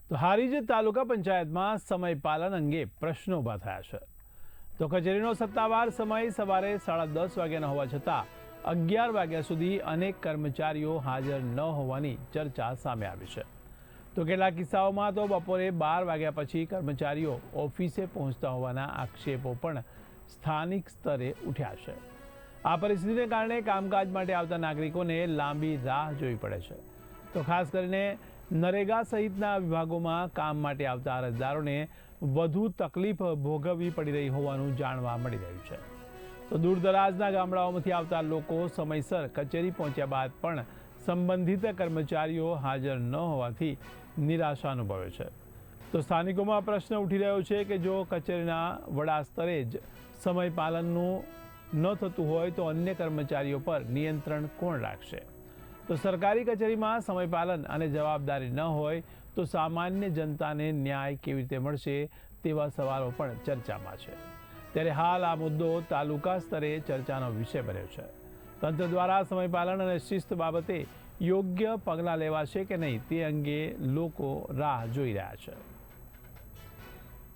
તો હારીજ તાલુકા પંચાયતમાં સમય પાલન અંગે પ્રશ્નો ઊભા થયા છે। તો કચેરીનો સત્તાવાર સમય સવારે 10:30 વાગ્યાનો હોવા છતાં 11 વાગ્યા સુધી અનેક કર્મચારીઓ હાજર ન હોવાની ચર્ચા સામે આવી છે। તો કેટલાક કિસ્સાઓમાં તો બપોરે 12 વાગ્યા પછી કર્મચારીઓ ઓફિસે પહોંચતા હોવાના આક્ષેપો પણ સ્થાનિક સ્તરે ઉઠ્યા છે। આ પરિસ્થિતિને કારણે કામકાજ માટે આવતા નાગરિકોને લાંબી રાહ જોવી પડે છે। તો ખાસ કરીને નરેગા સહિતના વિભાગોમાં કામ માટે આવતા અરજદારોને વધુ તકલીફ ભોગવવી પડી રહી હોવાનું જાણવા મળી રહ્યું છે। તો દૂરદરાજના ગામડાઓમાંથી આવતા લોકો સમયસર કચેરી પહોંચ્યા બાદ પણ સંબંધિત કર્મચારીઓ હાજર ન હોવાથી નિરાશા અનુભવે છે। તો સ્થાનિકોમાં પ્રશ્ન ઉઠી રહ્યો છે કે જો કચેરીના વડા સ્તરે જ સમય પાલનનું ન થતું હોય તો અન્ય કર્મચારીઓ પર નિયંત્રણ કોણ રાખશે? તો સરકારી કચેરીમાં સમય પાલન અને જવાબદારી ન હોય તો સામાન્ય જનતાને ન્યાય કેવી રીતે મળશે તેવા સવાલો પણ ચર્ચામાં છે। ત્યારે હાલ આ મુદ્દો તાલુકા સ્તરે ચર્ચાનો વિષય બન્યો છે। તંત્ર દ્વારા સમય પાલન અને શિસ્ત બાબતે યોગ્ય પગલાં લેવાશે કે નહીં તે અંગે લોકો રાહ જોઈ રહ્યા છે।